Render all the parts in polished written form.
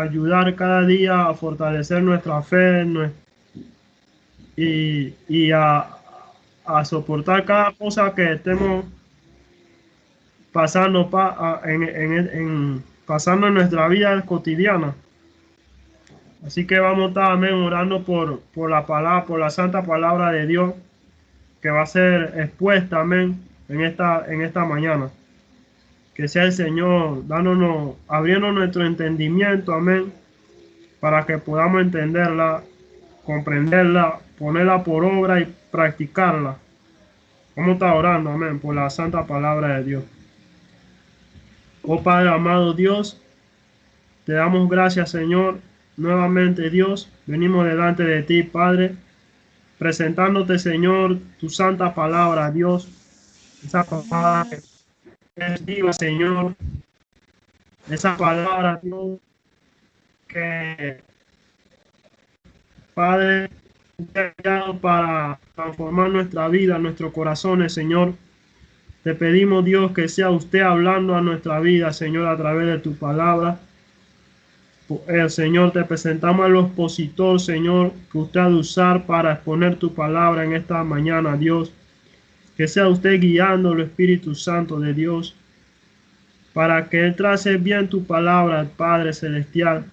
ayudar cada día a fortalecer nuestra fe y a soportar cada cosa que estemos pasando pasando en nuestra vida cotidiana. Así que vamos a estar, amén, orando por la palabra, por la santa palabra de Dios que va a ser expuesta, amén, en esta mañana. Que sea el Señor abriendo nuestro entendimiento, amén, para que podamos entenderla, comprenderla, ponerla por obra y practicarla. Vamos a estar orando, amén, por la santa palabra de Dios. Oh Padre amado Dios, te damos gracias, Señor. Nuevamente, Dios, venimos delante de ti, Padre, presentándote, Señor, tu santa palabra, Dios. Esa palabra que es viva, Señor. Esa palabra, Dios, que, Padre, te ha enviado para transformar nuestra vida, nuestros corazones, Señor. Te pedimos, Dios, que sea usted hablando a nuestra vida, Señor, a través de tu palabra. Señor, te presentamos al expositor, Señor, que usted ha de usar para exponer tu palabra en esta mañana, Dios. Que sea usted guiando el Espíritu Santo de Dios, para que Él trace bien tu palabra, Padre Celestial.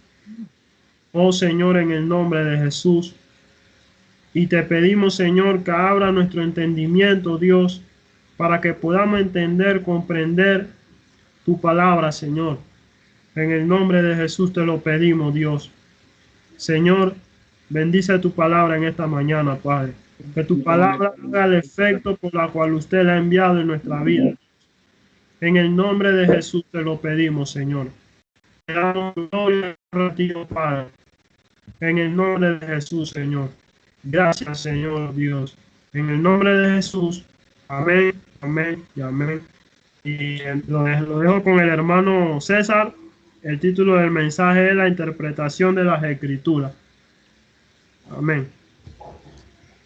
Oh Señor, en el nombre de Jesús. Y te pedimos, Señor, que abra nuestro entendimiento, Dios, para que podamos entender, comprender tu palabra, Señor. En el nombre de Jesús te lo pedimos, Dios. Señor, bendice tu palabra en esta mañana, Padre. Que tu palabra haga el efecto por la cual usted la ha enviado en nuestra vida. En el nombre de Jesús te lo pedimos, Señor. Te damos gloria a ti, Padre. En el nombre de Jesús, Señor. Gracias, Señor Dios. En el nombre de Jesús. Amén, amén y amén. Y lo dejo con el hermano César. El título del mensaje es la interpretación de las Escrituras. Amén.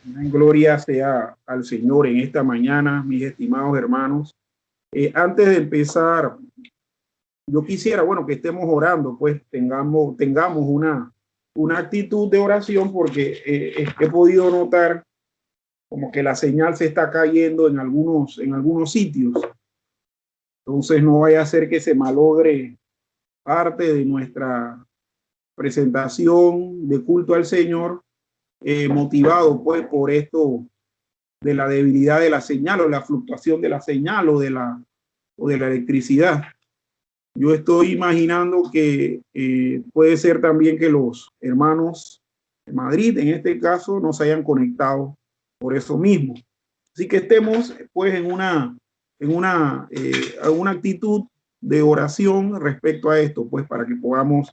Gloria sea al Señor en esta mañana, mis estimados hermanos. Antes de empezar, yo quisiera, que estemos orando, pues tengamos una actitud de oración, porque he podido notar como que la señal se está cayendo en algunos sitios. Entonces no vaya a ser que se malogre parte de nuestra presentación de culto al Señor, motivado pues por esto de la debilidad de la señal, o la fluctuación de la señal, o de la electricidad. Yo estoy imaginando que puede ser también que los hermanos de Madrid, en este caso, no se hayan conectado por eso mismo. Así que estemos pues en una actitud de oración respecto a esto, pues para que podamos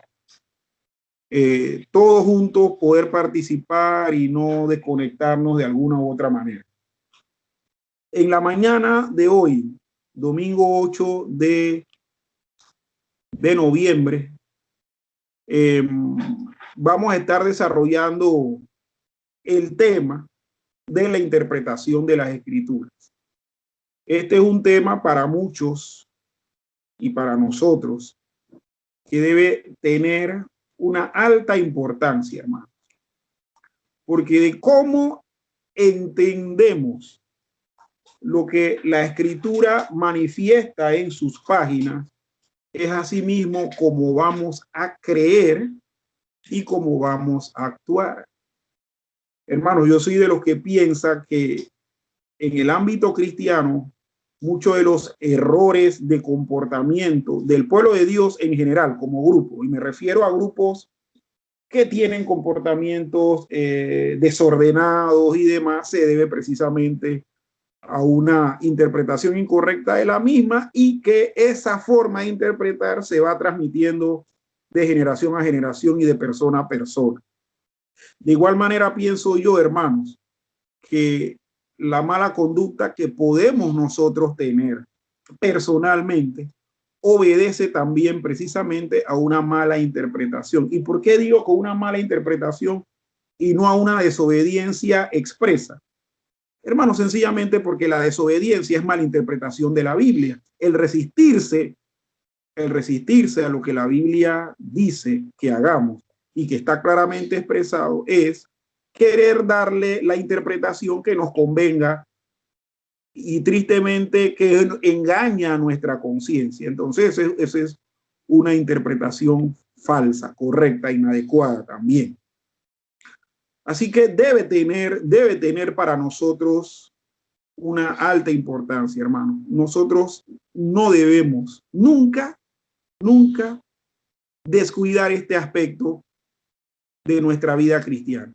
todos juntos poder participar y no desconectarnos de alguna u otra manera. En la mañana de hoy, domingo 8 de noviembre, vamos a estar desarrollando el tema de la interpretación de las Escrituras. Este es un tema para muchos y para nosotros que debe tener una alta importancia, hermano, porque de cómo entendemos lo que la Escritura manifiesta en sus páginas es asimismo como vamos a creer y cómo vamos a actuar. Hermano, yo soy de los que piensa que en el ámbito cristiano muchos de los errores de comportamiento del pueblo de Dios en general como grupo, y me refiero a grupos que tienen comportamientos desordenados y demás, se debe precisamente a una interpretación incorrecta de la misma, y que esa forma de interpretar se va transmitiendo de generación a generación y de persona a persona. De igual manera pienso yo, hermanos, que la mala conducta que podemos nosotros tener personalmente obedece también precisamente a una mala interpretación. ¿Y por qué digo con una mala interpretación y no a una desobediencia expresa? Hermano, sencillamente porque la desobediencia es mala interpretación de la Biblia. El resistirse el resistirse a lo que la Biblia dice que hagamos y que está claramente expresado, es querer darle la interpretación que nos convenga y tristemente que engaña a nuestra conciencia. Entonces, esa es una interpretación falsa, correcta, inadecuada también. Así que debe tener para nosotros una alta importancia, hermano. Nosotros no debemos nunca descuidar este aspecto de nuestra vida cristiana.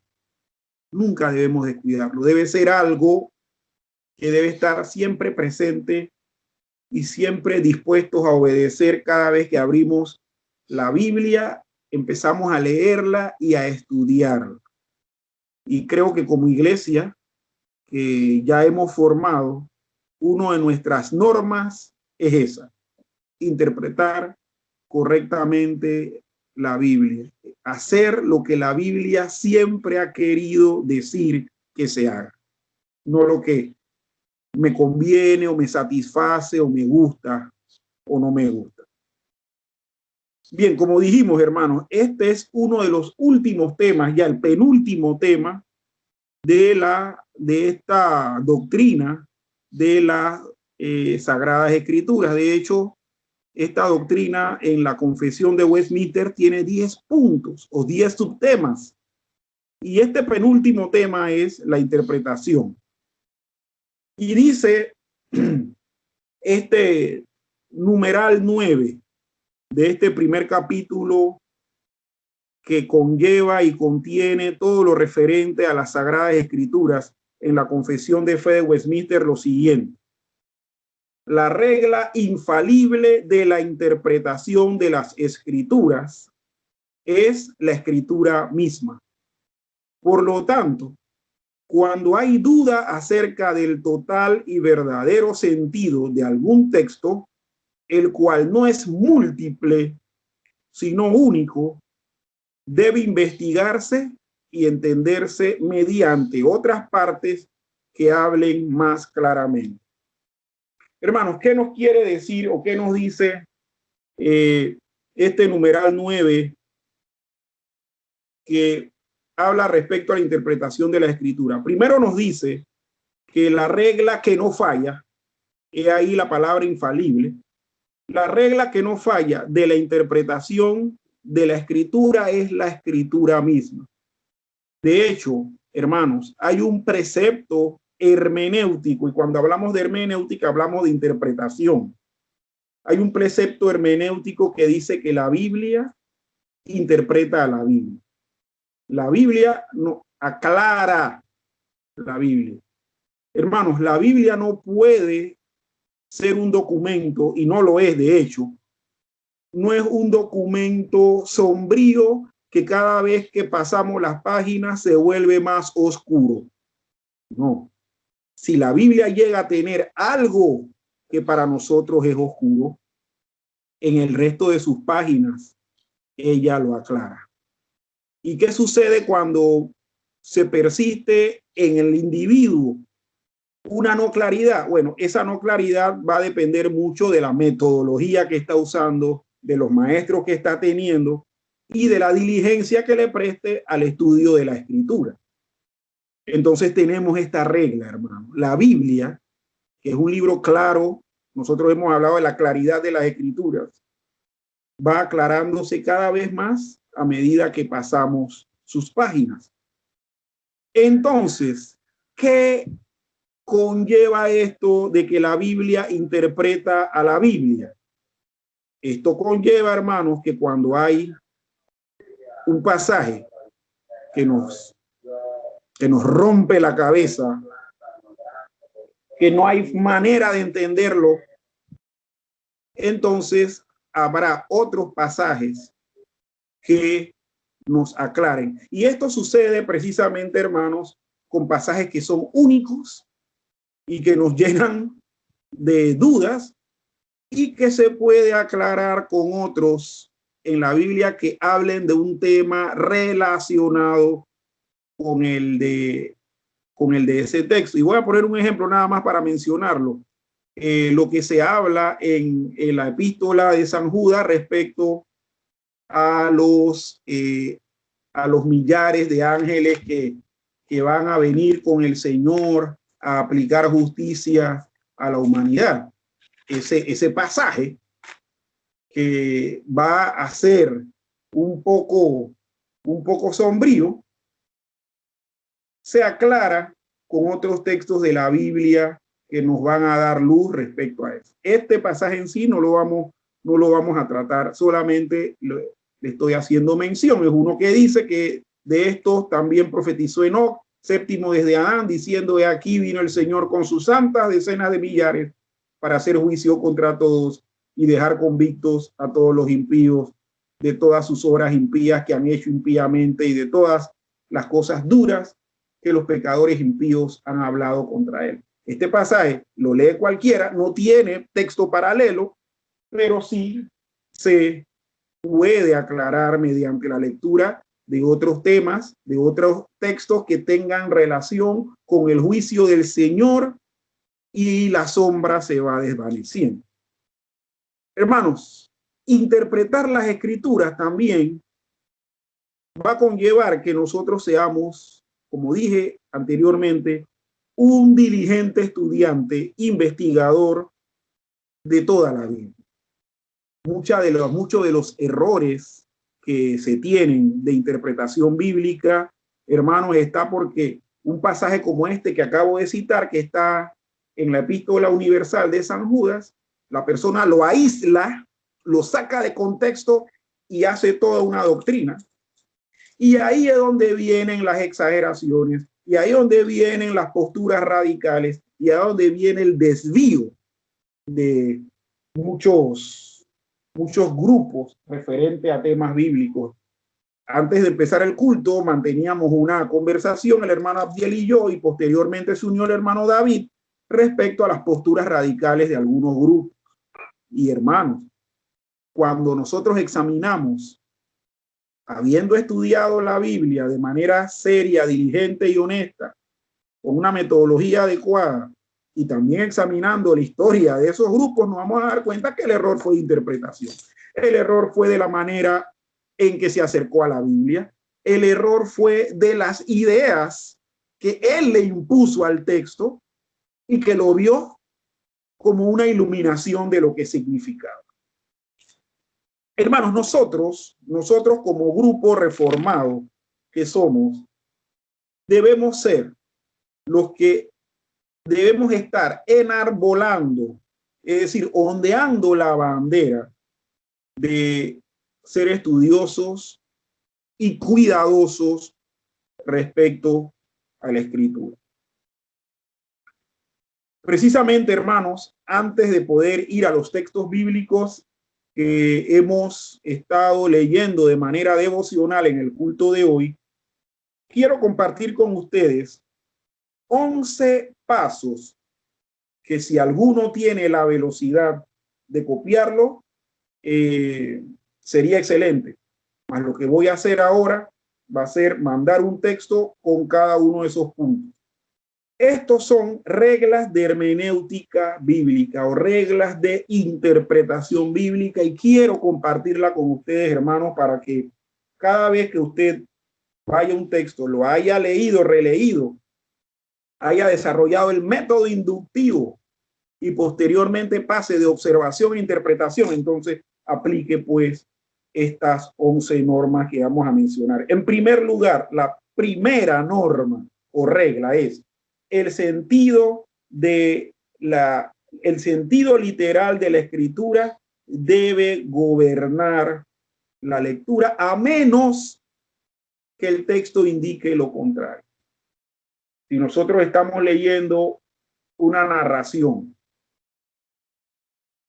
Nunca debemos descuidarlo. Debe ser algo que debe estar siempre presente y siempre dispuestos a obedecer cada vez que abrimos la Biblia, empezamos a leerla y a estudiarla. Y creo que como iglesia que ya hemos formado, una de nuestras normas es esa: interpretar correctamente la Biblia, hacer lo que la Biblia siempre ha querido decir que se haga, no lo que me conviene o me satisface o me gusta o no me gusta. Bien, como dijimos, hermanos, este es uno de los últimos temas, ya el penúltimo tema de esta doctrina de las Sagradas Escrituras. De hecho, esta doctrina en la Confesión de Westminster tiene 10 puntos o 10 subtemas. Y este penúltimo tema es la interpretación. Y dice este numeral 9 de este primer capítulo, que conlleva y contiene todo lo referente a las Sagradas Escrituras en la Confesión de Fe de Westminster, lo siguiente: la regla infalible de la interpretación de las Escrituras es la Escritura misma. Por lo tanto, cuando hay duda acerca del total y verdadero sentido de algún texto, el cual no es múltiple, sino único, debe investigarse y entenderse mediante otras partes que hablen más claramente. Hermanos, ¿qué nos quiere decir o qué nos dice este numeral 9 que habla respecto a la interpretación de la Escritura? Primero nos dice que la regla que no falla, he ahí la palabra infalible, la regla que no falla de la interpretación de la Escritura es la Escritura misma. De hecho, hermanos, hay un precepto hermenéutico, y cuando hablamos de hermenéutica hablamos de interpretación. Hay un precepto hermenéutico que dice que la Biblia interpreta a la Biblia. La Biblia no aclara la Biblia. Hermanos, la Biblia no puede ser un documento, y no lo es de hecho. No es un documento sombrío que cada vez que pasamos las páginas se vuelve más oscuro. No. Si la Biblia llega a tener algo que para nosotros es oscuro, en el resto de sus páginas ella lo aclara. ¿Y qué sucede cuando se persiste en el individuo una no claridad? Bueno, esa no claridad va a depender mucho de la metodología que está usando, de los maestros que está teniendo y de la diligencia que le preste al estudio de la Escritura. Entonces tenemos esta regla, hermano. La Biblia, que es un libro claro, nosotros hemos hablado de la claridad de las Escrituras, va aclarándose cada vez más a medida que pasamos sus páginas. Entonces, ¿qué conlleva esto de que la Biblia interpreta a la Biblia? Esto conlleva, hermanos, que cuando hay un pasaje que nos rompe la cabeza, que no hay manera de entenderlo, entonces habrá otros pasajes que nos aclaren. Y esto sucede precisamente, hermanos, con pasajes que son únicos y que nos llenan de dudas y que se puede aclarar con otros en la Biblia que hablen de un tema relacionado con el de ese texto. Y voy a poner un ejemplo nada más para mencionarlo. lo que se habla en la epístola de San Judas respecto a los millares de ángeles que van a venir con el Señor a aplicar justicia a la humanidad. Ese pasaje que va a ser un poco sombrío, se aclara con otros textos de la Biblia que nos van a dar luz respecto a eso. Este pasaje en sí no lo vamos a tratar, solamente le estoy haciendo mención. Es uno que dice que de estos también profetizó Enoc, séptimo desde Adán, diciendo: he aquí vino el Señor con sus santas decenas de millares para hacer juicio contra todos y dejar convictos a todos los impíos de todas sus obras impías que han hecho impíamente y de todas las cosas duras que los pecadores impíos han hablado contra él. Este pasaje lo lee cualquiera, no tiene texto paralelo, pero sí se puede aclarar mediante la lectura de otros temas, de otros textos que tengan relación con el juicio del Señor, y la sombra se va desvaneciendo. Hermanos, interpretar las escrituras también va a conllevar que nosotros seamos, como dije anteriormente, un diligente estudiante, investigador de toda la Biblia. Muchos de los errores que se tienen de interpretación bíblica, hermanos, está porque un pasaje como este que acabo de citar, que está en la Epístola Universal de San Judas, la persona lo aísla, lo saca de contexto y hace toda una doctrina. Y ahí es donde vienen las exageraciones, y ahí es donde vienen las posturas radicales, y ahí es donde viene el desvío de muchos grupos referente a temas bíblicos. Antes de empezar el culto, manteníamos una conversación, el hermano Abdiel y yo, y posteriormente se unió el hermano David, respecto a las posturas radicales de algunos grupos. Y hermanos, cuando nosotros examinamos, habiendo estudiado la Biblia de manera seria, diligente y honesta, con una metodología adecuada, y también examinando la historia de esos grupos, nos vamos a dar cuenta que el error fue de interpretación. El error fue de la manera en que se acercó a la Biblia. El error fue de las ideas que él le impuso al texto y que lo vio como una iluminación de lo que significaba. Hermanos, nosotros como grupo reformado que somos, debemos ser los que debemos estar enarbolando, es decir, ondeando la bandera de ser estudiosos y cuidadosos respecto a la Escritura. Precisamente, hermanos, antes de poder ir a los textos bíblicos que hemos estado leyendo de manera devocional en el culto de hoy, quiero compartir con ustedes 11 pasos que, si alguno tiene la velocidad de copiarlo, sería excelente. Mas lo que voy a hacer ahora va a ser mandar un texto con cada uno de esos puntos. Estos son reglas de hermenéutica bíblica o reglas de interpretación bíblica, y quiero compartirla con ustedes, hermanos, para que cada vez que usted vaya a un texto, lo haya leído, releído, haya desarrollado el método inductivo y posteriormente pase de observación a interpretación, entonces aplique pues estas 11 normas que vamos a mencionar. En primer lugar, la primera norma o regla es: el sentido literal de la escritura debe gobernar la lectura, a menos que el texto indique lo contrario. Si nosotros estamos leyendo una narración,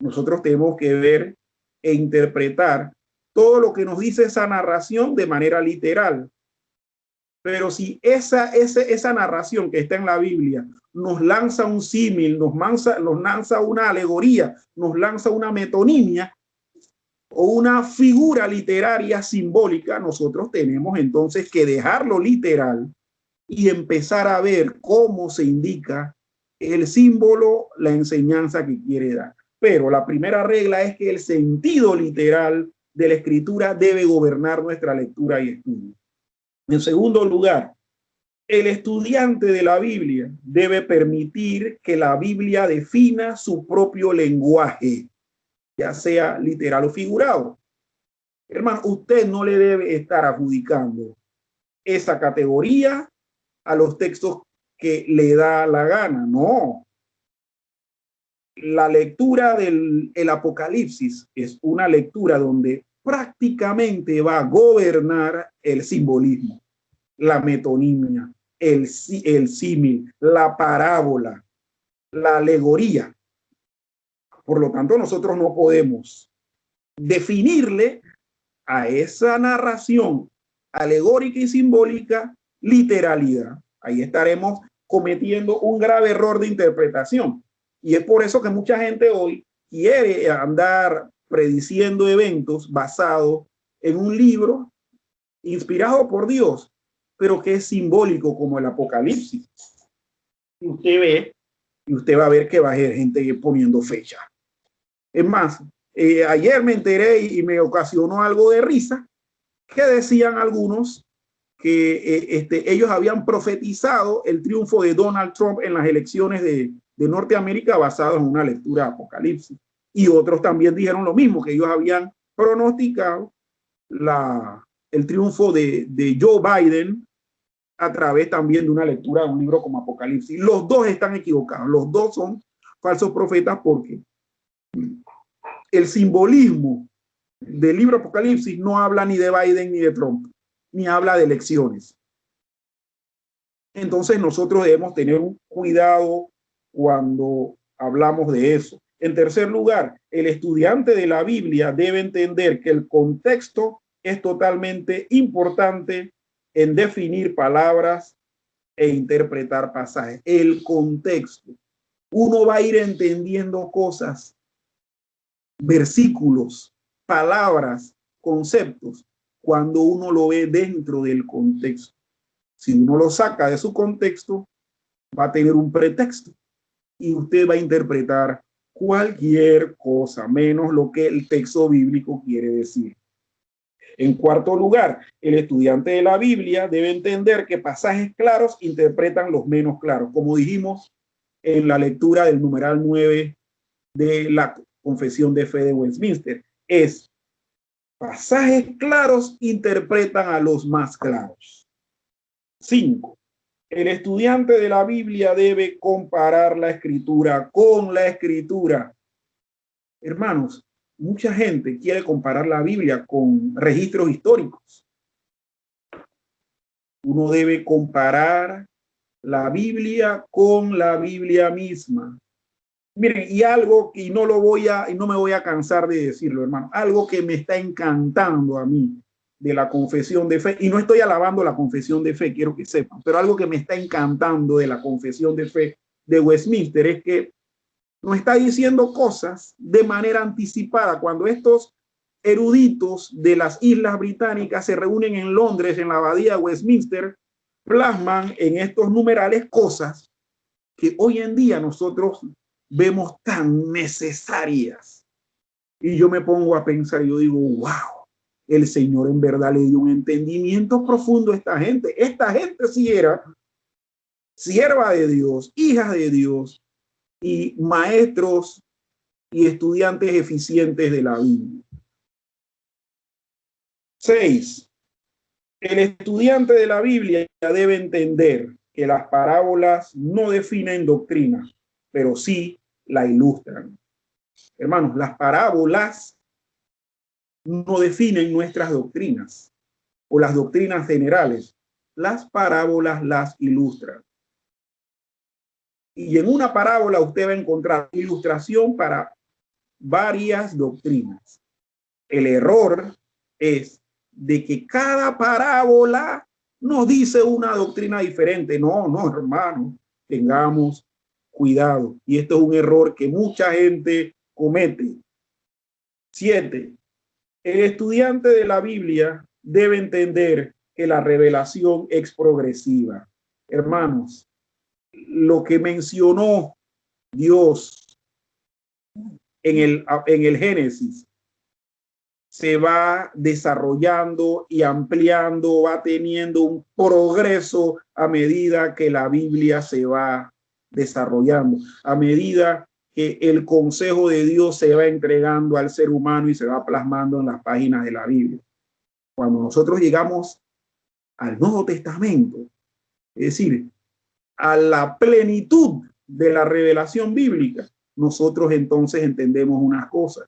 nosotros tenemos que ver e interpretar todo lo que nos dice esa narración de manera literal. Pero si esa narración que está en la Biblia nos lanza un símil, nos lanza una alegoría, nos lanza una metonimia o una figura literaria simbólica, nosotros tenemos entonces que dejarlo literal y empezar a ver cómo se indica el símbolo, la enseñanza que quiere dar. Pero la primera regla es que el sentido literal de la escritura debe gobernar nuestra lectura y estudio. En segundo lugar, el estudiante de la Biblia debe permitir que la Biblia defina su propio lenguaje, ya sea literal o figurado. Hermano, usted no le debe estar adjudicando esa categoría a los textos que le da la gana. No. La lectura del Apocalipsis es una lectura donde prácticamente va a gobernar el simbolismo, la metonimia, el símil, la parábola, la alegoría. Por lo tanto, nosotros no podemos definirle a esa narración alegórica y simbólica literalidad. Ahí estaremos cometiendo un grave error de interpretación. Y es por eso que mucha gente hoy quiere andar prediciendo eventos basados en un libro inspirado por Dios, pero que es simbólico como el Apocalipsis. Y usted ve, y usted va a ver que va a haber gente poniendo fecha. Es más, ayer me enteré y me ocasionó algo de risa, que decían algunos que ellos habían profetizado el triunfo de Donald Trump en las elecciones de Norteamérica basado en una lectura de Apocalipsis. Y otros también dijeron lo mismo, que ellos habían pronosticado el triunfo de Joe Biden a través también de una lectura de un libro como Apocalipsis. Los dos están equivocados, los dos son falsos profetas, porque el simbolismo del libro Apocalipsis no habla ni de Biden ni de Trump, ni habla de elecciones. Entonces nosotros debemos tener un cuidado cuando hablamos de eso. En tercer lugar, el estudiante de la Biblia debe entender que el contexto es totalmente importante en definir palabras e interpretar pasajes. El contexto. Uno va a ir entendiendo cosas, versículos, palabras, conceptos, cuando uno lo ve dentro del contexto. Si uno lo saca de su contexto, va a tener un pretexto y usted va a interpretar cualquier cosa, menos lo que el texto bíblico quiere decir. En cuarto lugar, el estudiante de la Biblia debe entender que pasajes claros interpretan los menos claros, como dijimos en la lectura del numeral 9 de la Confesión de Fe de Westminster. Es pasajes claros interpretan a los más claros. 5. El estudiante de la Biblia debe comparar la escritura con la escritura. Hermanos, mucha gente quiere comparar la Biblia con registros históricos. Uno debe comparar la Biblia con la Biblia misma. Miren, y algo que no me voy a cansar de decirlo, hermano, algo que me está encantando a mí de la confesión de fe, y no estoy alabando la confesión de fe, quiero que sepan, pero algo que me está encantando de la confesión de fe de Westminster es que nos está diciendo cosas de manera anticipada. Cuando estos eruditos de las Islas Británicas se reúnen en Londres, en la abadía de Westminster, plasman en estos numerales cosas que hoy en día nosotros vemos tan necesarias. Y yo me pongo a pensar, yo digo, wow, el Señor en verdad le dio un entendimiento profundo a esta gente. Esta gente sí era sierva de Dios, hija de Dios y maestros y estudiantes eficientes de la Biblia. 6. El estudiante de la Biblia debe entender que las parábolas no definen doctrina, pero sí la ilustran. Hermanos, las parábolas no definen nuestras doctrinas o las doctrinas generales. Las parábolas las ilustran. Y en una parábola usted va a encontrar ilustración para varias doctrinas. El error es de que cada parábola nos dice una doctrina diferente. No, hermano, tengamos cuidado. Y esto es un error que mucha gente comete. 7. El estudiante de la Biblia debe entender que la revelación es progresiva. Hermanos, lo que mencionó Dios en el Génesis se va desarrollando y ampliando, va teniendo un progreso a medida que la Biblia se va desarrollando, a medida que el consejo de Dios se va entregando al ser humano y se va plasmando en las páginas de la Biblia. Cuando nosotros llegamos al Nuevo Testamento, es decir, a la plenitud de la revelación bíblica, nosotros entonces entendemos unas cosas.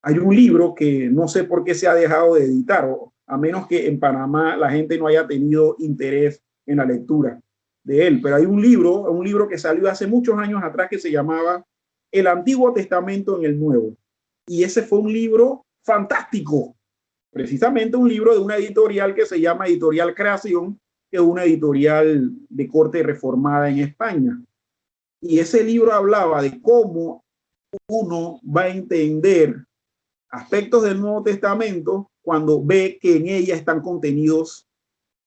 Hay un libro que no sé por qué se ha dejado de editar, a menos que en Panamá la gente no haya tenido interés en la lectura de él, pero hay un libro que salió hace muchos años atrás que se llamaba El Antiguo Testamento en el Nuevo. Y ese fue un libro fantástico, precisamente un libro de una editorial que se llama Editorial Creación, que es una editorial de corte reformada en España. Y ese libro hablaba de cómo uno va a entender aspectos del Nuevo Testamento cuando ve que en ella están contenidos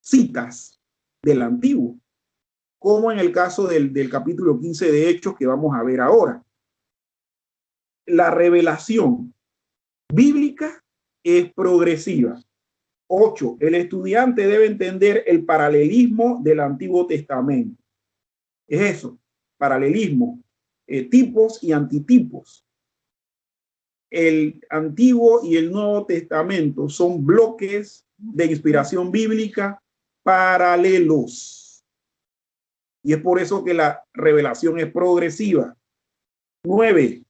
citas del Antiguo, como en el caso del capítulo 15 de Hechos que vamos a ver ahora. La revelación bíblica es progresiva. 8. El estudiante debe entender el paralelismo del Antiguo Testamento. Es eso, paralelismo, tipos y antitipos. El Antiguo y el Nuevo Testamento son bloques de inspiración bíblica paralelos. Y es por eso que la revelación es progresiva. 9.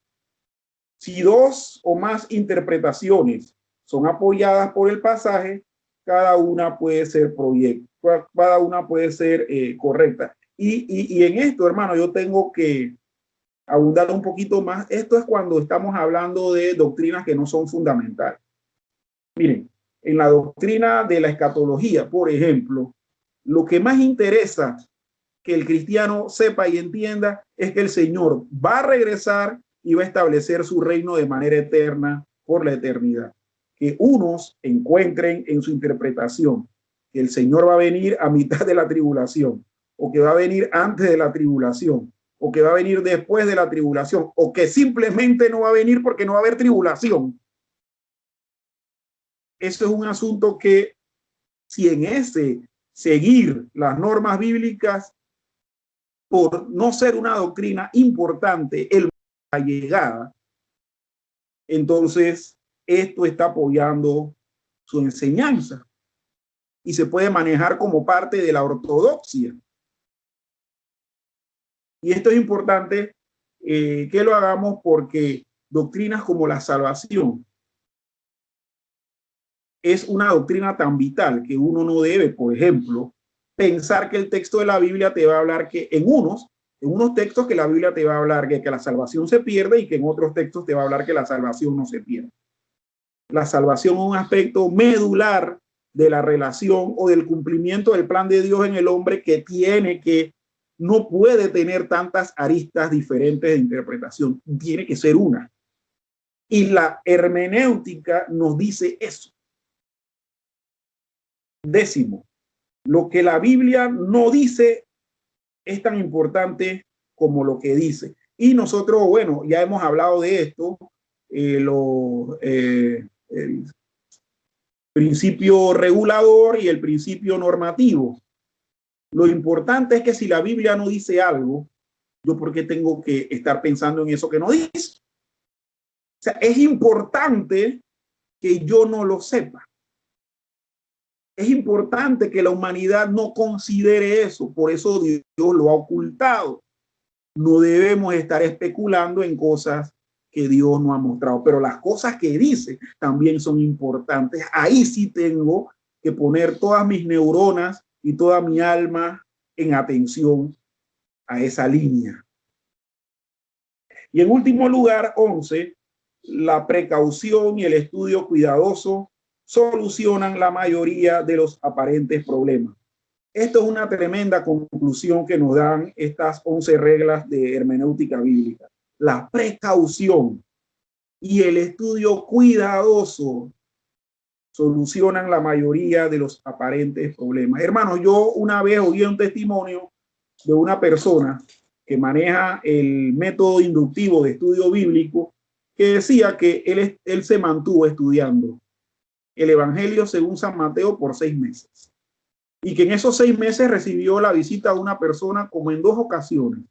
Si dos o más interpretaciones son apoyadas por el pasaje, cada una puede ser cada una puede ser correcta. Y en esto, hermano, yo tengo que abundar un poquito más. Esto es cuando estamos hablando de doctrinas que no son fundamentales. Miren, en la doctrina de la escatología, por ejemplo, lo que más interesa que el cristiano sepa y entienda es que el Señor va a regresar y va a establecer su reino de manera eterna por la eternidad. Que unos encuentren en su interpretación que el Señor va a venir a mitad de la tribulación, o que va a venir antes de la tribulación, o que va a venir después de la tribulación, o que simplemente no va a venir porque no va a haber tribulación. Eso es un asunto que, si en ese seguir las normas bíblicas, por no ser una doctrina importante, la llegada, entonces esto está apoyando su enseñanza y se puede manejar como parte de la ortodoxia. Y esto es importante que lo hagamos porque doctrinas como la salvación es una doctrina tan vital que uno no debe, por ejemplo, pensar que el texto de la Biblia te va a hablar que en unos textos que la Biblia te va a hablar que la salvación se pierde y que en otros textos te va a hablar que la salvación no se pierde. La salvación es un aspecto medular de la relación o del cumplimiento del plan de Dios en el hombre que no puede tener tantas aristas diferentes de interpretación, tiene que ser una. Y la hermenéutica nos dice eso. 10. Lo que la Biblia no dice es tan importante como lo que dice. Y nosotros, bueno, ya hemos hablado de esto, el principio regulador y el principio normativo. Lo importante es que si la Biblia no dice algo, ¿yo por qué tengo que estar pensando en eso que no dice? O sea, es importante que yo no lo sepa. Es importante que la humanidad no considere eso, por eso Dios lo ha ocultado. No debemos estar especulando en cosas que Dios no ha mostrado, pero las cosas que dice también son importantes. Ahí sí tengo que poner todas mis neuronas y toda mi alma en atención a esa línea. Y en último lugar, 11, la precaución y el estudio cuidadoso solucionan la mayoría de los aparentes problemas. Esto es una tremenda conclusión que nos dan estas 11 reglas de hermenéutica bíblica. La precaución y el estudio cuidadoso solucionan la mayoría de los aparentes problemas. Hermanos, yo una vez oí un testimonio de una persona que maneja el método inductivo de estudio bíblico, que decía que él se mantuvo estudiando el Evangelio según San Mateo por 6 meses. Y que en esos 6 meses recibió la visita de una persona como en 2 ocasiones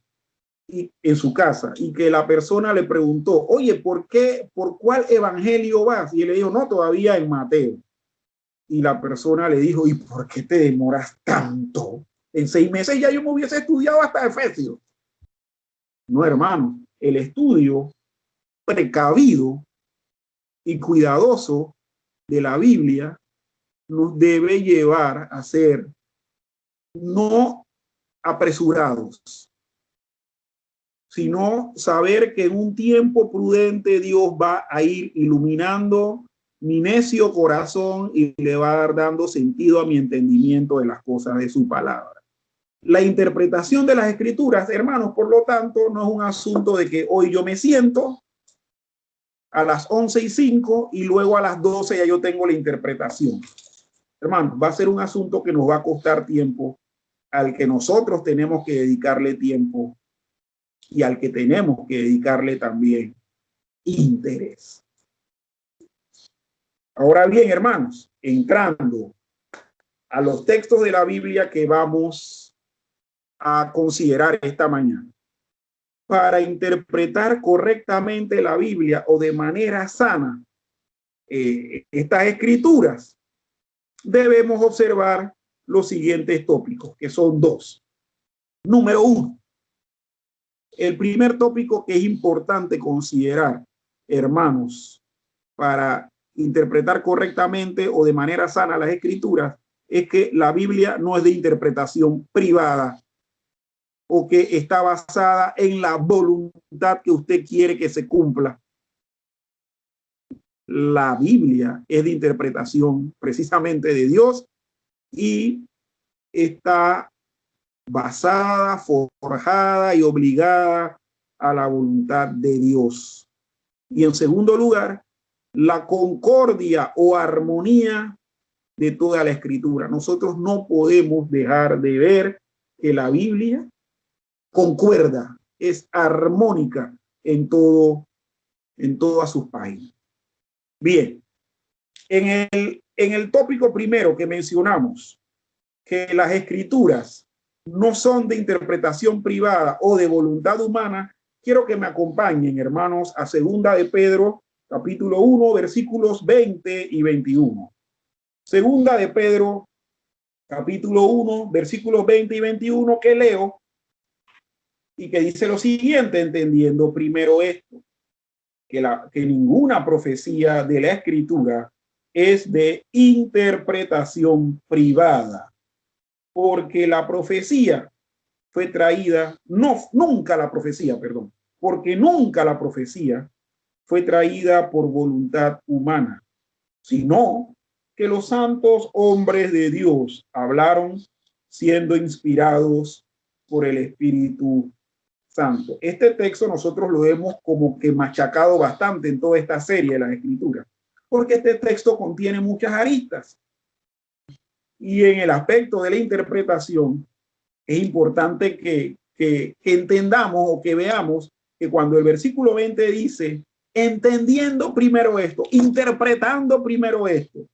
en su casa, y que la persona le preguntó, oye, ¿por cuál evangelio vas? Y él le dijo, no, todavía en Mateo. Y la persona le dijo, ¿y por qué te demoras tanto? En 6 meses ya yo me hubiese estudiado hasta Efesios. No, hermano, el estudio precavido y cuidadoso de la Biblia nos debe llevar a ser no apresurados, sino saber que en un tiempo prudente Dios va a ir iluminando mi necio corazón y le va a dar dando sentido a mi entendimiento de las cosas de su palabra. La interpretación de las escrituras, hermanos, por lo tanto, no es un asunto de que hoy yo me siento a las 11:05 y luego a las 12 ya yo tengo la interpretación. Hermanos, va a ser un asunto que nos va a costar tiempo, al que nosotros tenemos que dedicarle tiempo y al que tenemos que dedicarle también interés. Ahora bien, hermanos, entrando a los textos de la Biblia que vamos a considerar esta mañana. Para interpretar correctamente la Biblia o de manera sana estas escrituras, debemos observar los siguientes tópicos, que son 2. Número 1. El primer tópico que es importante considerar, hermanos, para interpretar correctamente o de manera sana las escrituras, es que la Biblia no es de interpretación privada o que está basada en la voluntad que usted quiere que se cumpla. La Biblia es de interpretación precisamente de Dios y está basada, forjada y obligada a la voluntad de Dios. Y en segundo lugar, la concordia o armonía de toda la escritura. Nosotros no podemos dejar de ver que la Biblia concuerda, es armónica en todas sus páginas. Bien, en el tópico primero que mencionamos, que las escrituras no son de interpretación privada o de voluntad humana, quiero que me acompañen, hermanos, a Segunda de Pedro, capítulo 1, versículos 20 y 21. Segunda de Pedro, capítulo 1, versículos 20 y 21, que leo y que dice lo siguiente, entendiendo primero esto, que ninguna profecía de la Escritura es de interpretación privada, porque la profecía fue traída, porque nunca la profecía fue traída por voluntad humana, sino que los santos hombres de Dios hablaron siendo inspirados por el Espíritu Santo. Este texto nosotros lo hemos como que machacado bastante en toda esta serie de las Escrituras, porque este texto contiene muchas aristas. Y en el aspecto de la interpretación, es importante que entendamos o que veamos que cuando el versículo 20 dice, entendiendo primero esto, interpretando primero esto,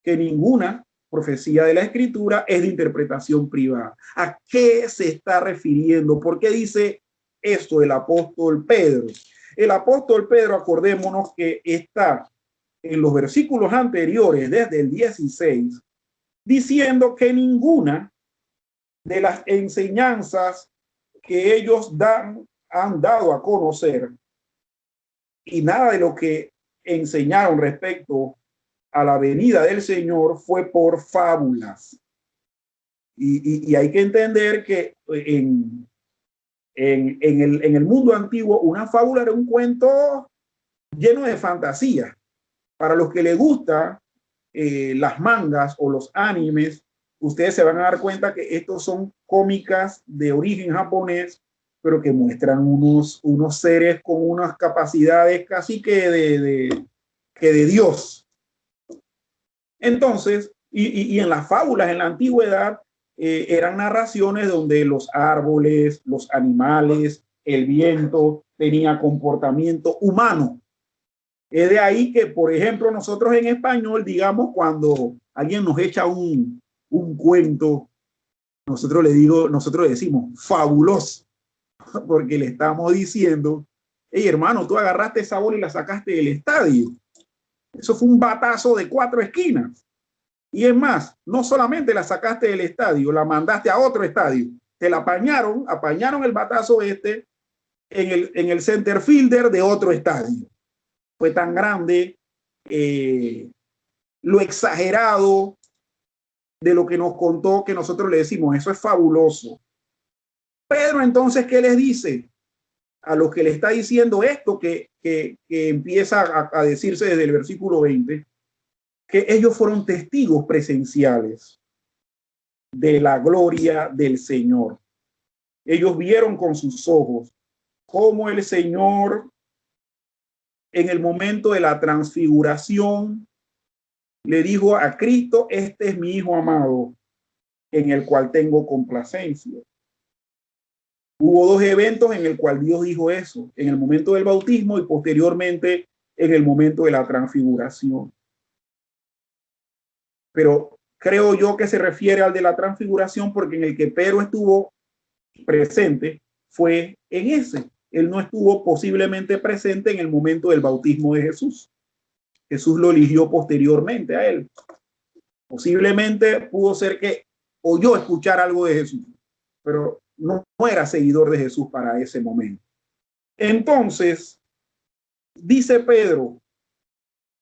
que ninguna profecía de la Escritura es de interpretación privada. ¿A qué se está refiriendo? ¿Por qué dice esto el apóstol Pedro? El apóstol Pedro, acordémonos que está en los versículos anteriores, desde el 16, diciendo que ninguna de las enseñanzas que ellos han dado a conocer y nada de lo que enseñaron respecto a la venida del Señor fue por fábulas. Y hay que entender que en el mundo antiguo una fábula era un cuento lleno de fantasía. Para los que les gusta las mangas o los animes, ustedes se van a dar cuenta que estos son cómicas de origen japonés, pero que muestran unos seres con unas capacidades casi que de Dios. Entonces, y en las fábulas en la antigüedad eran narraciones donde los árboles, los animales, el viento tenía comportamiento humano. Es de ahí que, por ejemplo, nosotros en español, digamos, cuando alguien nos echa un cuento, nosotros le decimos fabuloso, porque le estamos diciendo, hey hermano, tú agarraste esa bola y la sacaste del estadio. Eso fue un batazo de 4 esquinas. Y es más, no solamente la sacaste del estadio, la mandaste a otro estadio. Te la apañaron el batazo en el center fielder de otro estadio. Fue tan grande lo exagerado de lo que nos contó que nosotros le decimos, eso es fabuloso. Pedro entonces, ¿qué les dice? A los que le está diciendo esto que empieza a decirse desde el versículo 20, que ellos fueron testigos presenciales de la gloria del Señor. Ellos vieron con sus ojos cómo el Señor, en el momento de la transfiguración, le dijo a Cristo, este es mi Hijo amado, en el cual tengo complacencia. Hubo 2 eventos en el cual Dios dijo eso, en el momento del bautismo y posteriormente en el momento de la transfiguración. Pero creo yo que se refiere al de la transfiguración porque en el que Pedro estuvo presente fue en ese. Él no estuvo posiblemente presente en el momento del bautismo de Jesús. Jesús lo eligió posteriormente a él. Posiblemente pudo ser que oyó escuchar algo de Jesús, pero no era seguidor de Jesús para ese momento. Entonces, dice Pedro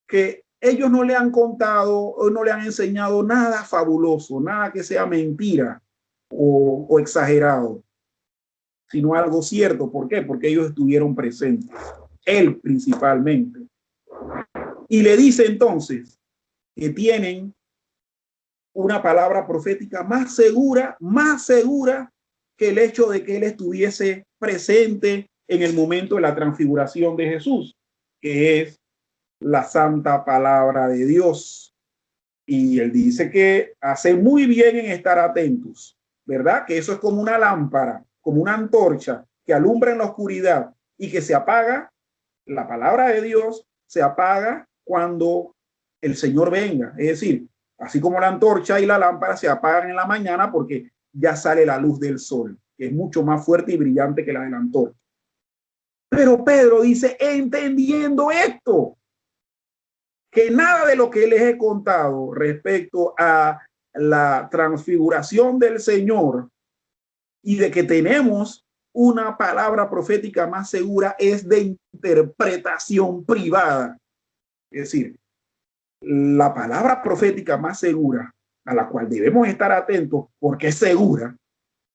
que ellos no le han contado o no le han enseñado nada fabuloso, nada que sea mentira o exagerado, sino algo cierto. ¿Por qué? Porque ellos estuvieron presentes, él principalmente. Y le dice entonces que tienen una palabra profética más segura que el hecho de que él estuviese presente en el momento de la transfiguración de Jesús, que es la santa palabra de Dios. Y él dice que hace muy bien en estar atentos, ¿verdad? Que eso es como una lámpara, como una antorcha que alumbra en la oscuridad y que se apaga. La palabra de Dios se apaga cuando el Señor venga. Es decir, así como la antorcha y la lámpara se apagan en la mañana porque ya sale la luz del sol, que es mucho más fuerte y brillante que la de la antorcha. Pero Pedro dice, entendiendo esto, que nada de lo que les he contado respecto a la transfiguración del Señor y de que tenemos una palabra profética más segura es de interpretación privada. Es decir, la palabra profética más segura, a la cual debemos estar atentos porque es segura,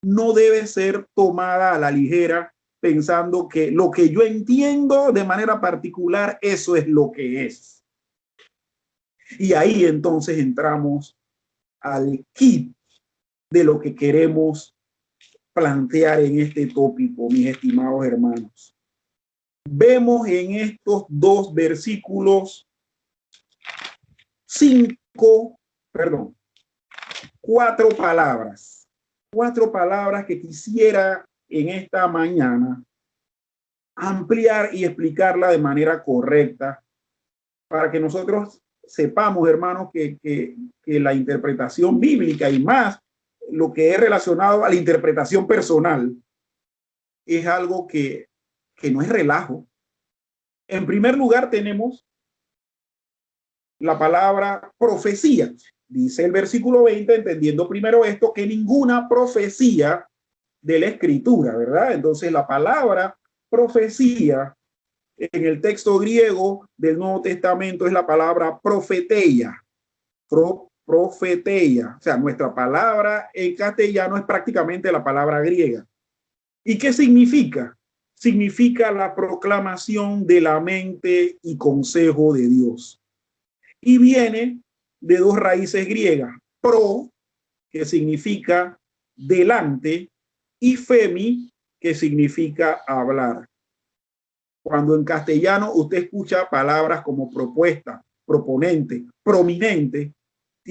no debe ser tomada a la ligera pensando que lo que yo entiendo de manera particular, eso es lo que es. Y ahí entonces entramos al kit de lo que queremos plantear en este tópico, mis estimados hermanos. Vemos en estos 2 versículos 4 palabras que quisiera en esta mañana ampliar y explicarla de manera correcta para que nosotros sepamos, hermanos, que la interpretación bíblica y más lo que es relacionado a la interpretación personal es algo que no es relajo. En primer lugar tenemos la palabra profecía. Dice el versículo 20, entendiendo primero esto, que ninguna profecía de la escritura, ¿verdad? Entonces la palabra profecía en el texto griego del Nuevo Testamento es la palabra profeteia. Profeteia. O sea, nuestra palabra en castellano es prácticamente la palabra griega. ¿Y qué significa? Significa la proclamación de la mente y consejo de Dios. Y viene de 2 raíces griegas. Pro, que significa delante, y femi, que significa hablar. Cuando en castellano usted escucha palabras como propuesta, proponente, prominente,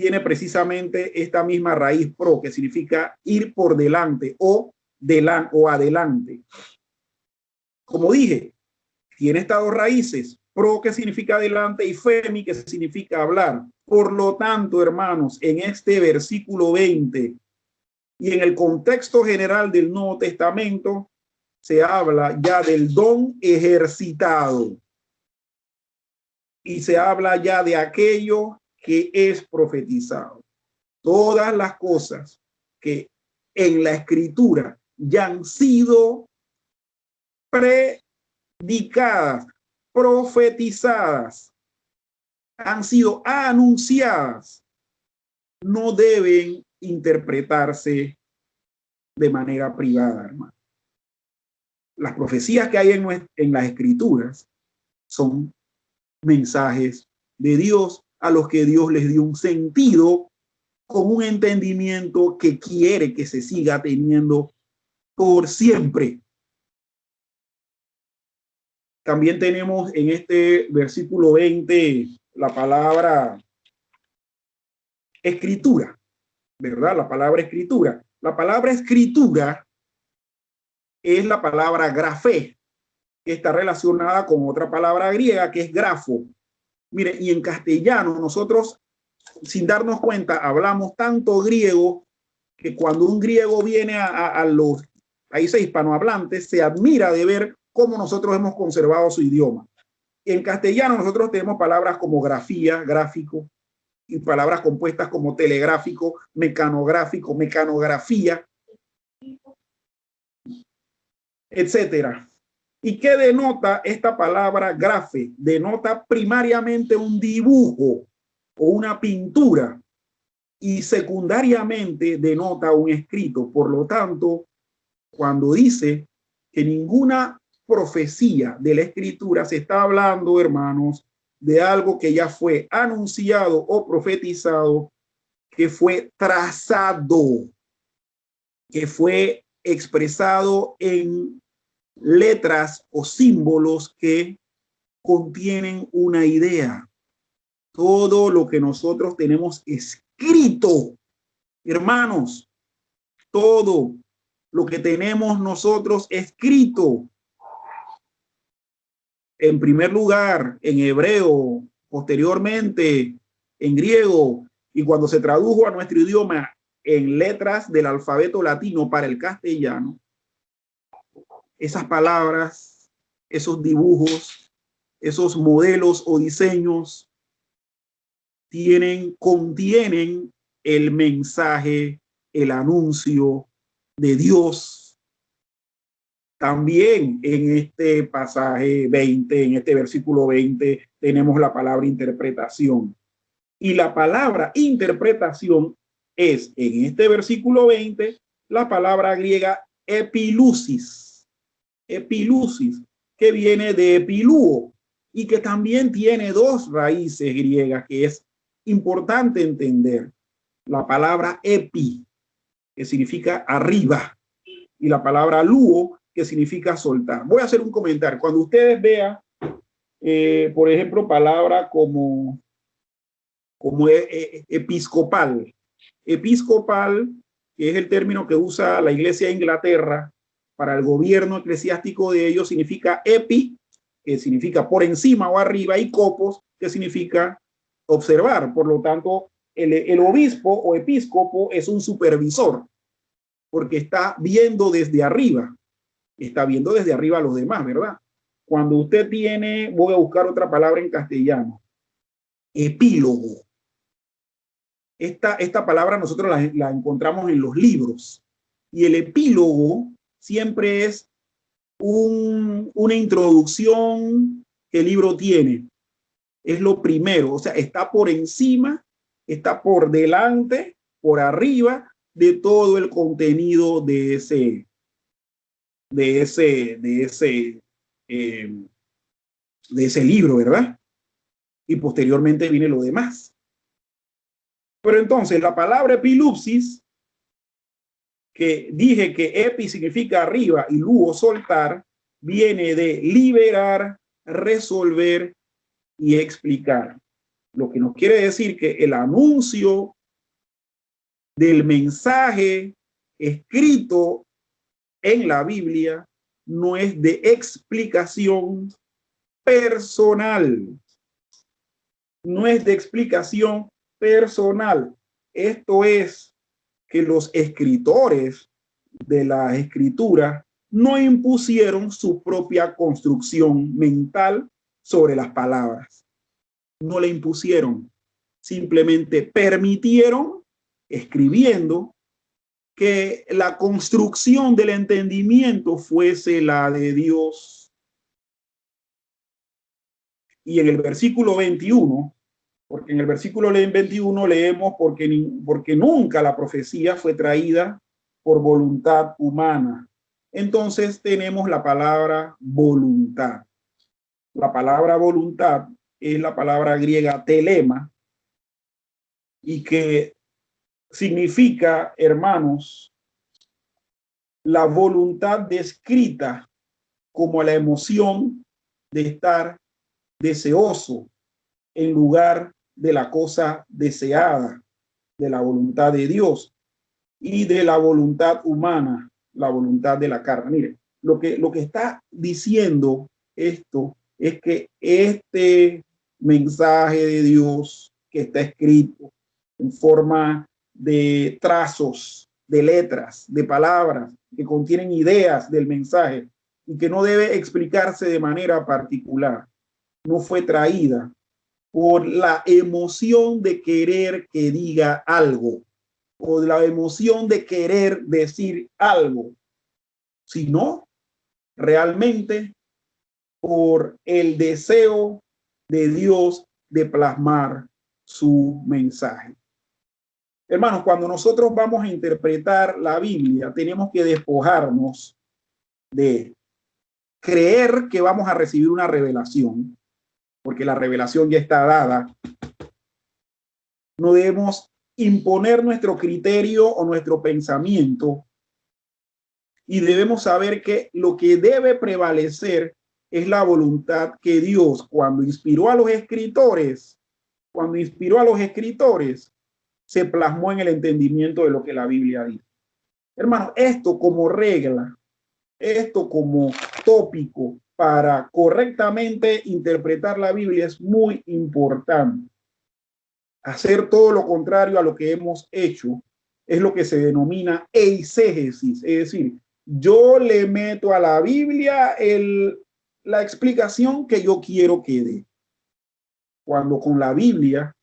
tiene precisamente esta misma raíz pro, que significa ir por delante o adelante. Como dije, tiene estas dos raíces, pro que significa adelante y femi que significa hablar. Por lo tanto, hermanos, en este versículo 20 y en el contexto general del Nuevo Testamento, se habla ya del don ejercitado y se habla ya de aquello que es profetizado. Todas las cosas que en la Escritura ya han sido predicadas, profetizadas, han sido anunciadas, no deben interpretarse de manera privada, hermano. Las profecías que hay en las Escrituras son mensajes de Dios a los que Dios les dio un sentido con un entendimiento que quiere que se siga teniendo por siempre. También tenemos en este versículo 20 la palabra escritura, ¿verdad? La palabra escritura. La palabra escritura es la palabra grafé, que está relacionada con otra palabra griega que es grafo. Mire, y en castellano nosotros, sin darnos cuenta, hablamos tanto griego que cuando un griego viene a los países hispanohablantes, se admira de ver cómo nosotros hemos conservado su idioma. En castellano nosotros tenemos palabras como grafía, gráfico, y palabras compuestas como telegráfico, mecanográfico, mecanografía, etcétera. ¿Y qué denota esta palabra grafe? Denota primariamente un dibujo o una pintura y secundariamente denota un escrito. Por lo tanto, cuando dice que ninguna profecía de la Escritura se está hablando, hermanos, de algo que ya fue anunciado o profetizado, que fue trazado, que fue expresado en letras o símbolos que contienen una idea. Todo lo que nosotros tenemos escrito, hermanos, todo lo que tenemos nosotros escrito, en primer lugar en hebreo, posteriormente en griego, y cuando se tradujo a nuestro idioma en letras del alfabeto latino para el castellano, esas palabras, esos dibujos, esos modelos o diseños contienen el mensaje, el anuncio de Dios. También en este pasaje 20, en este versículo 20, tenemos la palabra interpretación. Y la palabra interpretación es, en este versículo 20, la palabra griega epilusis. Epilusis, que viene de epilúo y que también tiene dos raíces griegas que es importante entender. La palabra epi, que significa arriba, y la palabra luo, que significa soltar. Voy a hacer un comentario. Cuando ustedes vean, por ejemplo, palabra como episcopal. Episcopal, que es el término que usa la Iglesia de Inglaterra para el gobierno eclesiástico de ellos, significa epi, que significa por encima o arriba, y copos, que significa observar. Por lo tanto, el obispo o episcopo es un supervisor, porque está viendo desde arriba. Está viendo desde arriba a los demás, ¿verdad? Cuando usted tiene, voy a buscar otra palabra en castellano, epílogo. Esta palabra nosotros la encontramos en los libros. Y el epílogo siempre es una introducción que el libro tiene. Es lo primero, o sea, está por encima, está por delante, por arriba de todo el contenido de ese libro, ¿verdad? Y posteriormente viene lo demás. Pero entonces la palabra epilupsis, que dije que epi significa arriba y luo soltar, viene de liberar, resolver y explicar. Lo que nos quiere decir que el anuncio del mensaje escrito en la Biblia no es de explicación personal. No es de explicación personal. Esto es que los escritores de la escritura no impusieron su propia construcción mental sobre las palabras. No le impusieron, simplemente permitieron, escribiendo, que la construcción del entendimiento fuese la de Dios. Y en el versículo 21, porque en el versículo 21 leemos porque nunca la profecía fue traída por voluntad humana. Entonces tenemos la palabra voluntad. La palabra voluntad es la palabra griega telema y que significa, hermanos, la voluntad descrita como la emoción de estar deseoso en lugar de la cosa deseada, de la voluntad de Dios y de la voluntad humana, la voluntad de la carne. Mire, lo que está diciendo esto es que este mensaje de Dios que está escrito en forma de trazos, de letras, de palabras que contienen ideas del mensaje y que no debe explicarse de manera particular, no fue traída por la emoción de querer que diga algo o la emoción de querer decir algo, sino realmente por el deseo de Dios de plasmar su mensaje. Hermanos, cuando nosotros vamos a interpretar la Biblia, tenemos que despojarnos de creer que vamos a recibir una revelación, porque la revelación ya está dada. No debemos imponer nuestro criterio o nuestro pensamiento y debemos saber que lo que debe prevalecer es la voluntad que Dios, cuando inspiró a los escritores, se plasmó en el entendimiento de lo que la Biblia dice. Hermano, esto como regla, esto como tópico para correctamente interpretar la Biblia es muy importante. Hacer todo lo contrario a lo que hemos hecho es lo que se denomina eisegesis, es decir, yo le meto a la Biblia la explicación que yo quiero que dé. Cuando con la Biblia,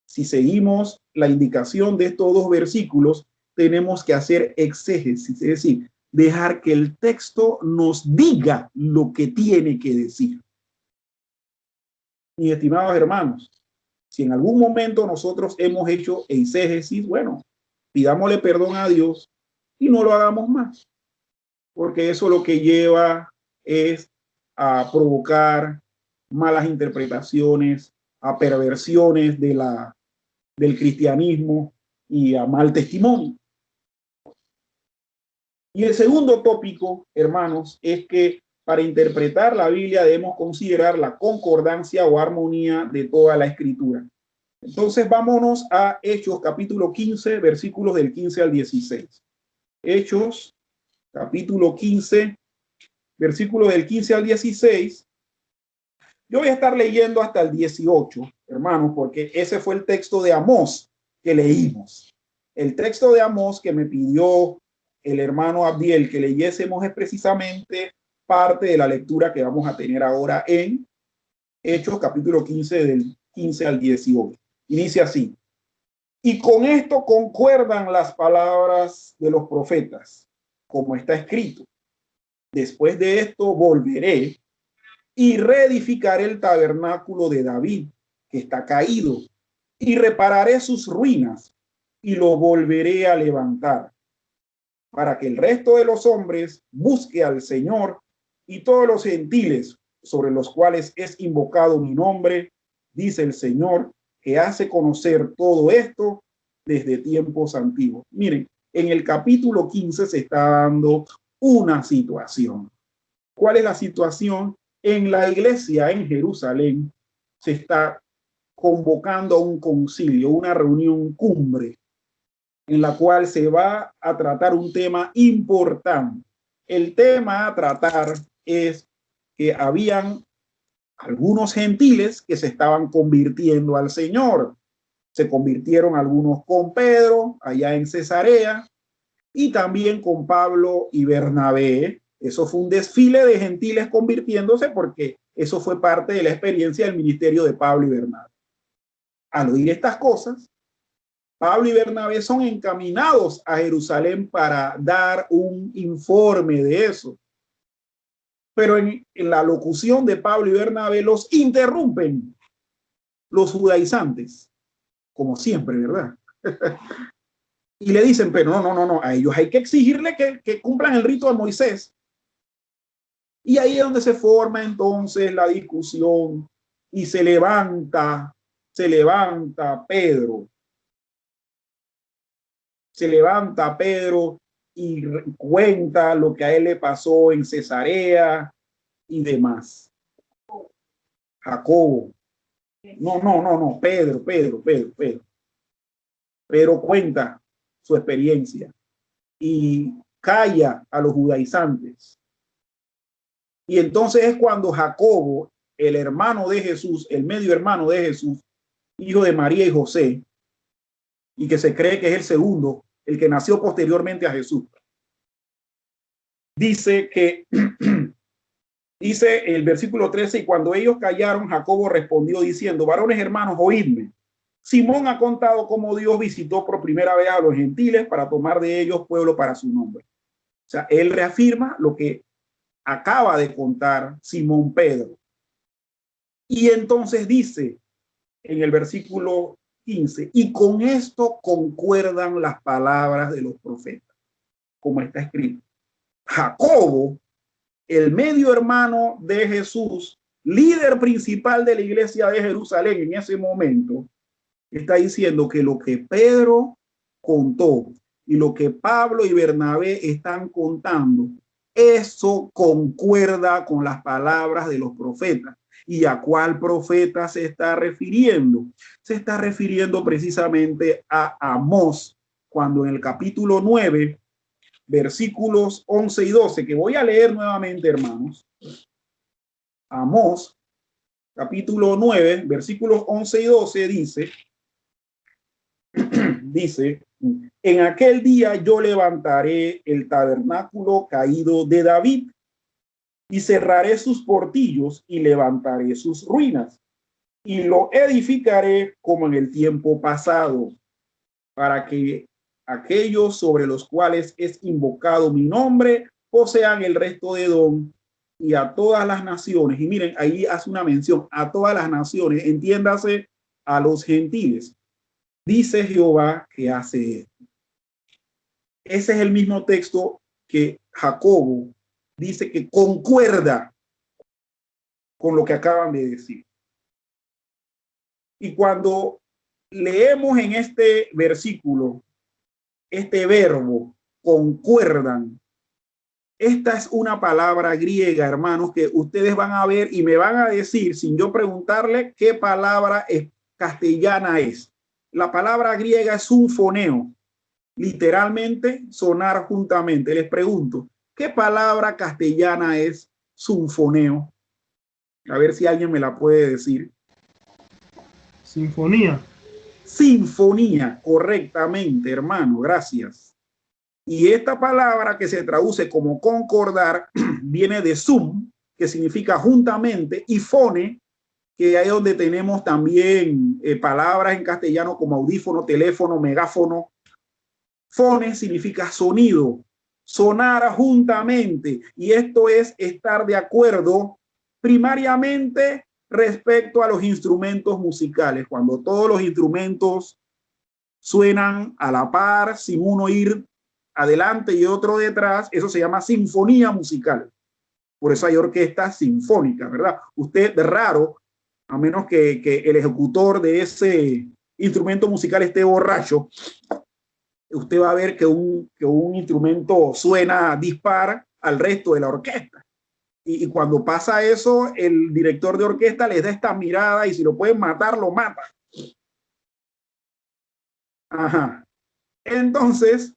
si seguimos la indicación de estos dos versículos, tenemos que hacer exégesis, es decir, dejar que el texto nos diga lo que tiene que decir. Mis estimados hermanos, si en algún momento nosotros hemos hecho eisegesis, bueno, pidámosle perdón a Dios y no lo hagamos más, porque eso lo que lleva es a provocar malas interpretaciones, a perversiones del cristianismo y a mal testimonio. Y el segundo tópico, hermanos, es que para interpretar la Biblia debemos considerar la concordancia o armonía de toda la escritura. Entonces vámonos a Hechos capítulo 15, versículos del 15 al 16. Hechos capítulo 15, versículos del 15 al 16. Yo voy a estar leyendo hasta el 18, hermanos, porque ese fue el texto de Amós que leímos. El texto de Amós que me pidió el hermano Abdiel que leyésemos es precisamente parte de la lectura que vamos a tener ahora en Hechos capítulo 15 del 15 al 18. Inicia así: y con esto concuerdan las palabras de los profetas, como está escrito: después de esto volveré y reedificaré el tabernáculo de David, que está caído, y repararé sus ruinas y lo volveré a levantar, para que el resto de los hombres busque al Señor y todos los gentiles sobre los cuales es invocado mi nombre, dice el Señor, que hace conocer todo esto desde tiempos antiguos. Miren, en el capítulo 15 se está dando una situación. ¿Cuál es la situación? En la iglesia en Jerusalén se está convocando a un concilio, una reunión cumbre, en la cual se va a tratar un tema importante. El tema a tratar es que habían algunos gentiles que se estaban convirtiendo al Señor. Se convirtieron algunos con Pedro allá en Cesarea y también con Pablo y Bernabé. Eso fue un desfile de gentiles convirtiéndose porque eso fue parte de la experiencia del ministerio de Pablo y Bernabé. Al oír estas cosas, Pablo y Bernabé son encaminados a Jerusalén para dar un informe de eso. Pero en la locución de Pablo y Bernabé los interrumpen los judaizantes, como siempre, ¿verdad? Y le dicen, pero no, a ellos hay que exigirle que cumplan el rito de Moisés. Y ahí es donde se forma entonces la discusión y se levanta Pedro. Se levanta Pedro y cuenta lo que a él le pasó en Cesarea y demás. Jacobo. No, Pedro. Pedro cuenta su experiencia y calla a los judaizantes. Y entonces es cuando Jacobo, el hermano de Jesús, el medio hermano de Jesús, hijo de María y José, y que se cree que es el segundo, el que nació posteriormente a Jesús, dice que, dice el versículo 13, y cuando ellos callaron, Jacobo respondió diciendo, varones hermanos, oídme. Simón ha contado cómo Dios visitó por primera vez a los gentiles para tomar de ellos pueblo para su nombre. O sea, él reafirma lo que acaba de contar Simón Pedro. Y entonces dice en el versículo 15, y con esto concuerdan las palabras de los profetas, como está escrito. Jacobo, el medio hermano de Jesús, líder principal de la iglesia de Jerusalén en ese momento, está diciendo que lo que Pedro contó y lo que Pablo y Bernabé están contando, eso concuerda con las palabras de los profetas. ¿Y a cuál profeta se está refiriendo? Se está refiriendo precisamente a Amós, cuando en el capítulo 9, versículos 11 y 12, que voy a leer nuevamente, hermanos. Amós, capítulo 9, versículos 11 y 12, dice, en aquel día yo levantaré el tabernáculo caído de David y cerraré sus portillos y levantaré sus ruinas y lo edificaré como en el tiempo pasado, para que aquellos sobre los cuales es invocado mi nombre posean el resto de Edom y a todas las naciones. Y miren, ahí hace una mención a todas las naciones, entiéndase a los gentiles. Dice Jehová que hace esto. Ese es el mismo texto que Jacobo dice que concuerda con lo que acaban de decir. Y cuando leemos en este versículo, este verbo, concuerdan, esta es una palabra griega, hermanos, que ustedes van a ver y me van a decir, sin yo preguntarle, qué palabra castellana es. La palabra griega es sinfoneo, literalmente sonar juntamente. Les pregunto, ¿qué palabra castellana es sinfoneo? A ver si alguien me la puede decir. Sinfonía. Sinfonía, correctamente, hermano, gracias. Y esta palabra que se traduce como concordar viene de sum, que significa juntamente, y fone, que ahí es donde tenemos también palabras en castellano como audífono, teléfono, megáfono. Fone significa sonido, sonar juntamente, y esto es estar de acuerdo primariamente respecto a los instrumentos musicales. Cuando todos los instrumentos suenan a la par, sin uno ir adelante y otro detrás, eso se llama sinfonía musical. Por eso hay orquestas sinfónicas, ¿verdad? Usted, de raro, a menos que el ejecutor de ese instrumento musical esté borracho, usted va a ver que un instrumento suena dispar al resto de la orquesta. Y cuando pasa eso, el director de orquesta les da esta mirada y si lo pueden matar, lo mata. Ajá. Entonces,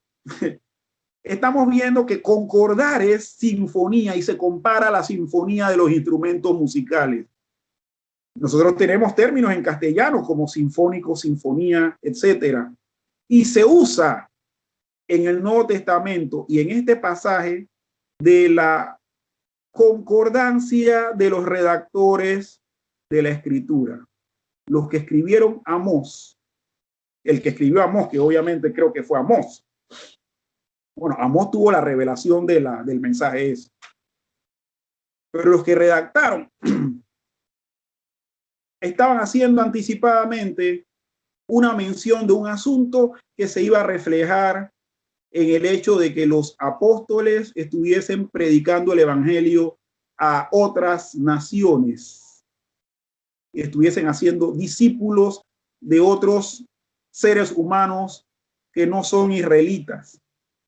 estamos viendo que concordar es sinfonía y se compara a la sinfonía de los instrumentos musicales. Nosotros tenemos términos en castellano como sinfónico, sinfonía, etcétera. Y se usa en el Nuevo Testamento y en este pasaje de la concordancia de los redactores de la Escritura. Los que escribieron Amós, el que escribió Amós, que obviamente creo que fue Amós. Bueno, Amós tuvo la revelación del mensaje ese. Pero los que redactaron estaban haciendo anticipadamente una mención de un asunto que se iba a reflejar en el hecho de que los apóstoles estuviesen predicando el evangelio a otras naciones, estuviesen haciendo discípulos de otros seres humanos que no son israelitas,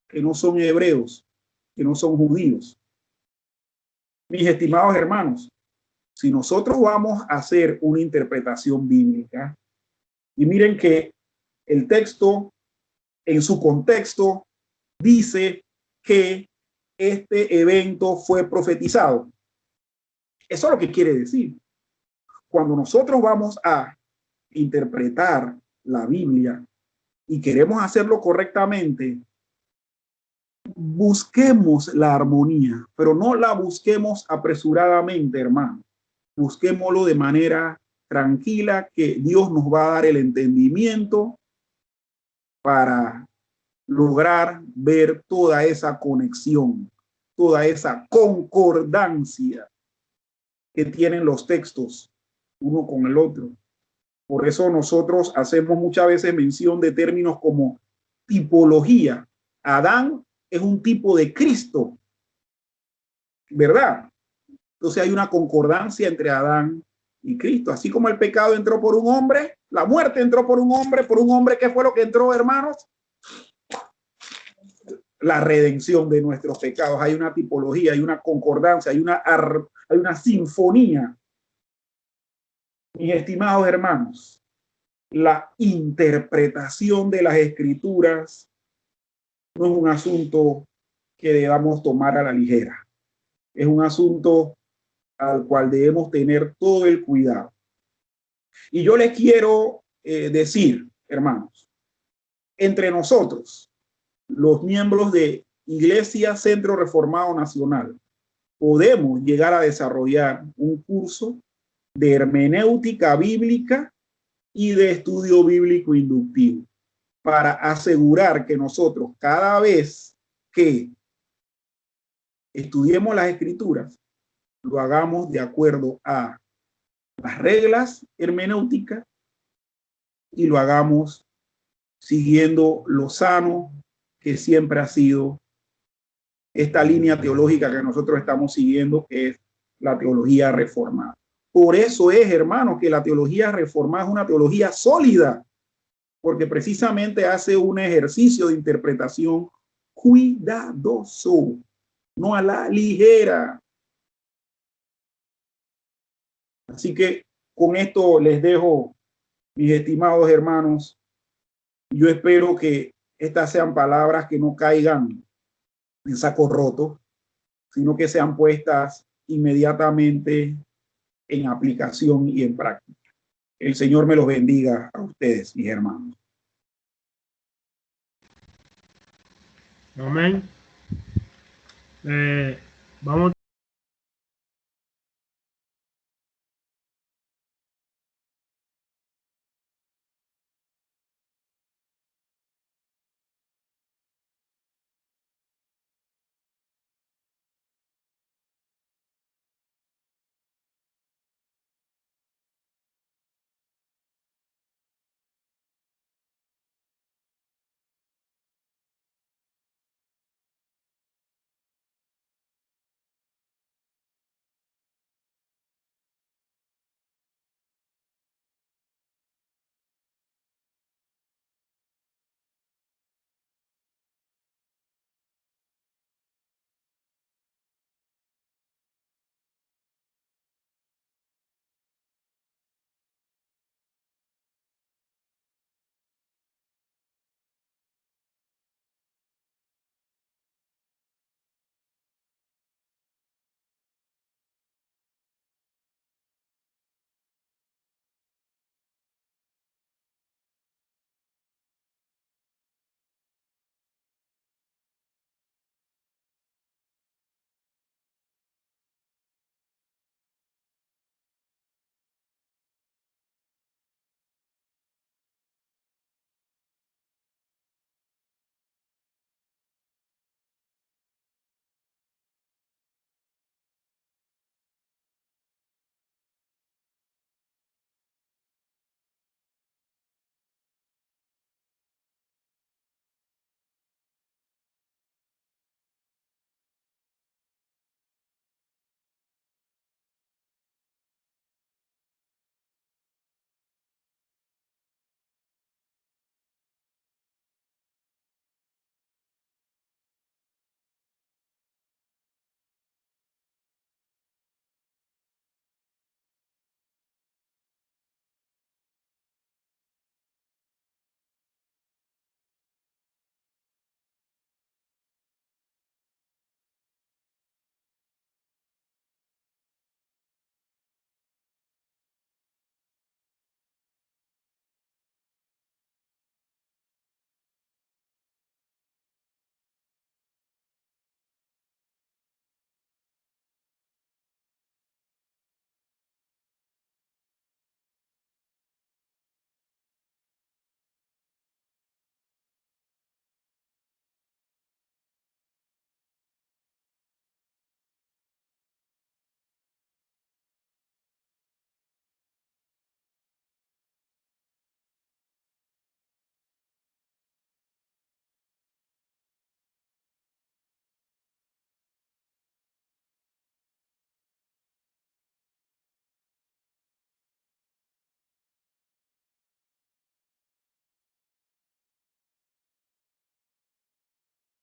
que no son hebreos, que no son judíos. Mis estimados hermanos, si nosotros vamos a hacer una interpretación bíblica, y miren que el texto en su contexto dice que este evento fue profetizado. Eso es lo que quiere decir. Cuando nosotros vamos a interpretar la Biblia y queremos hacerlo correctamente, busquemos la armonía, pero no la busquemos apresuradamente, hermano. Busquémoslo de manera tranquila, que Dios nos va a dar el entendimiento para lograr ver toda esa conexión, toda esa concordancia que tienen los textos uno con el otro. Por eso nosotros hacemos muchas veces mención de términos como tipología. Adán es un tipo de Cristo, ¿verdad? Entonces hay una concordancia entre Adán y Cristo. Así como el pecado entró por un hombre, la muerte entró por un hombre, ¿qué fue lo que entró, hermanos? La redención de nuestros pecados. Hay una tipología, hay una concordancia, hay una sinfonía. Mis estimados hermanos, la interpretación de las escrituras no es un asunto que debamos tomar a la ligera. Es un asunto al cual debemos tener todo el cuidado. Y yo les quiero decir, hermanos, entre nosotros, los miembros de Iglesia Centro Reformado Nacional, podemos llegar a desarrollar un curso de hermenéutica bíblica y de estudio bíblico inductivo para asegurar que nosotros, cada vez que estudiemos las escrituras, lo hagamos de acuerdo a las reglas hermenéuticas y lo hagamos siguiendo lo sano que siempre ha sido esta línea teológica que nosotros estamos siguiendo, que es la teología reformada. Por eso es, hermanos, que la teología reformada es una teología sólida, porque precisamente hace un ejercicio de interpretación cuidadoso, no a la ligera. Así que con esto les dejo, mis estimados hermanos. Yo espero que estas sean palabras que no caigan en saco roto, sino que sean puestas inmediatamente en aplicación y en práctica. El Señor me los bendiga a ustedes, mis hermanos. Amén. Vamos